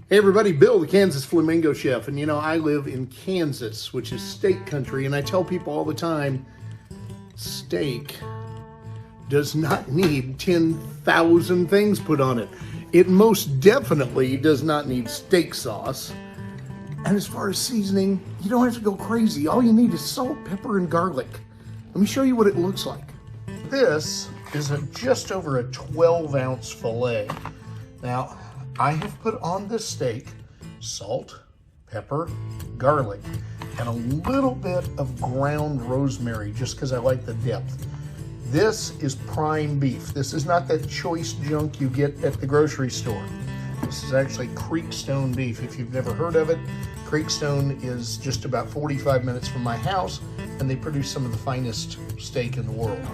Hey everybody, Bill, the Kansas Flamingo chef. And you know, I live in Kansas, which is steak country, and I tell people all the time, steak does not need 10,000 things put on it. It most definitely does not need steak sauce. And as far as seasoning, you don't have to go crazy. All you need is salt, pepper, and garlic. Let me show you what it looks like. This is just over a 12-ounce filet. Now, I have put on this steak salt, pepper, garlic, and a little bit of ground rosemary just because I like the depth. This is prime beef. This is not that choice junk you get at the grocery store. This is actually Creekstone beef. If you've never heard of it, Creekstone is just about 45 minutes from my house, and they produce some of the finest steak in the world.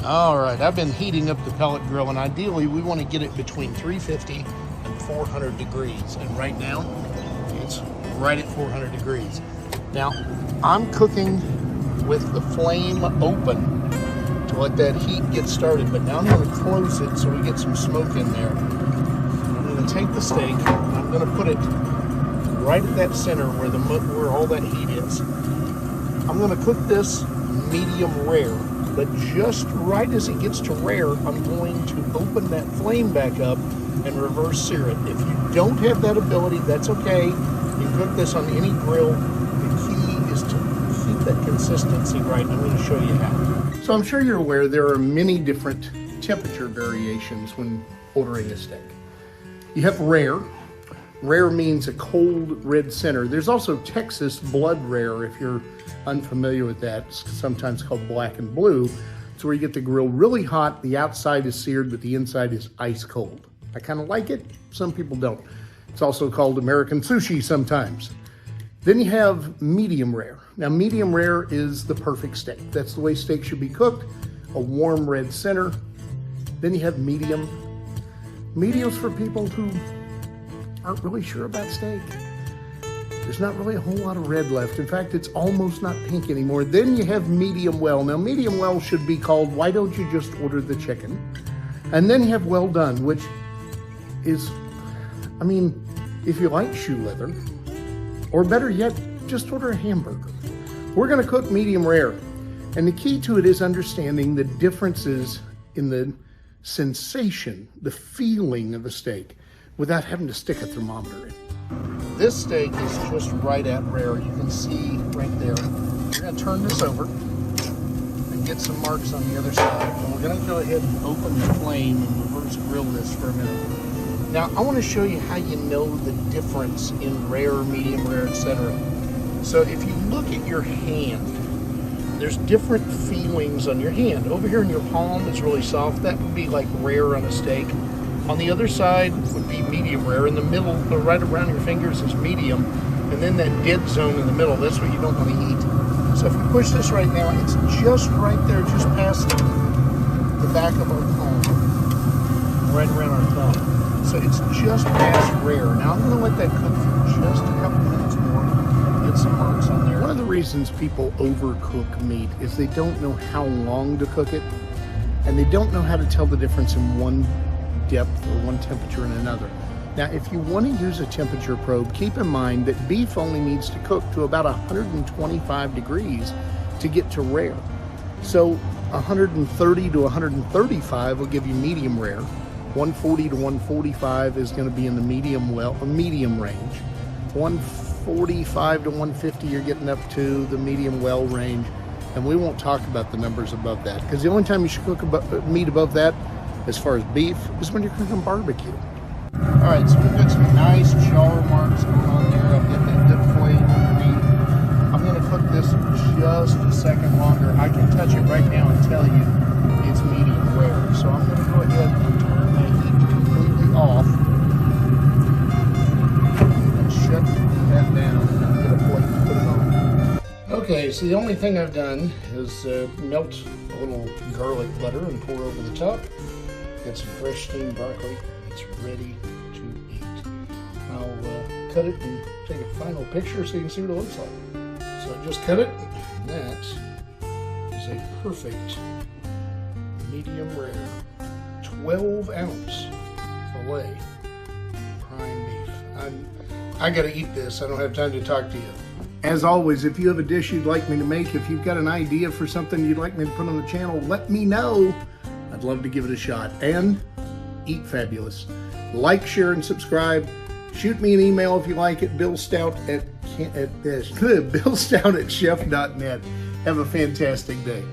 All right, I've been heating up the pellet grill, and ideally we want to get it between 350 and 400 degrees. And right now, it's right at 400 degrees. Now, I'm cooking with the flame open to let that heat get started, but now I'm going to close it so we get some smoke in there. I'm going to take the steak, and I'm going to put it right at that center where all that heat is. I'm going to cook this medium rare. But just right as it gets to rare, I'm going to open that flame back up and reverse sear it. If you don't have that ability, that's okay. You cook this on any grill. The key is to keep that consistency right. I'm going to show you how. So I'm sure you're aware there are many different temperature variations when ordering a steak. You have rare. Rare means a cold red center. There's also Texas blood rare, if you're unfamiliar with that. It's sometimes called black and blue. It's where you get the grill really hot, the outside is seared, but the inside is ice cold. I kind of like it, some people don't. It's also called American sushi sometimes. Then you have medium rare. Now medium rare is the perfect steak. That's the way steak should be cooked, a warm red center. Then you have medium. Medium's for people who aren't really sure about steak. There's not really a whole lot of red left. In fact, it's almost not pink anymore. Then you have medium well. Now, medium well should be called, why don't you just order the chicken? And then you have well done, which is, I mean, if you like shoe leather, or better yet, just order a hamburger. We're gonna cook medium rare. And the key to it is understanding the differences in the sensation, the feeling of a steak, without having to stick a thermometer in. This steak is just right at rare. You can see right there. We're going to turn this over and get some marks on the other side. And we're going to go ahead and open the flame and reverse grill this for a minute. Now, I want to show you how you know the difference in rare, medium rare, etc. So if you look at your hand, there's different feelings on your hand. Over here in your palm, it's really soft. That would be like rare on a steak. On the other side would be medium rare. In the middle, right around your fingers, is medium. And then that dead zone in the middle, that's what you don't want to eat. So if we push this right now, it's just right there, just past the back of our palm, right around our thumb. So it's just past rare. Now I'm going to let that cook for just a couple minutes more, get some marks on there. One of the reasons people overcook meat is they don't know how long to cook it, and they don't know how to tell the difference in one depth or one temperature in another. Now, if you want to use a temperature probe, keep in mind that beef only needs to cook to about 125 degrees to get to rare. So 130 to 135 will give you medium rare. 140 to 145 is going to be in the medium range. 145 to 150 you're getting up to the medium well range. And we won't talk about the numbers above that, because the only time you should cook meat above that, as far as beef, is when you're cooking barbecue. All right, so we've got some nice char marks going on there. I've got that dip flame underneath. I'm gonna cook this just a second longer. I can touch it right now and tell you it's medium rare. So I'm gonna go ahead and turn my heat completely off and shut that down and get a plate and put it on. Okay, so the only thing I've done is melt a little garlic butter and pour over the top. Got some fresh steamed broccoli. It's ready to eat. I'll cut it and take a final picture so you can see what it looks like. So I just cut it. That is a perfect medium rare 12-ounce filet prime beef. I got to eat this. I don't have time to talk to you. As always, if you have a dish you'd like me to make, if you've got an idea for something you'd like me to put on the channel, let me know. I'd love to give it a shot. And eat fabulous. Like, share, and subscribe. Shoot me an email if you like it. billstout@chef.net. Have a fantastic day.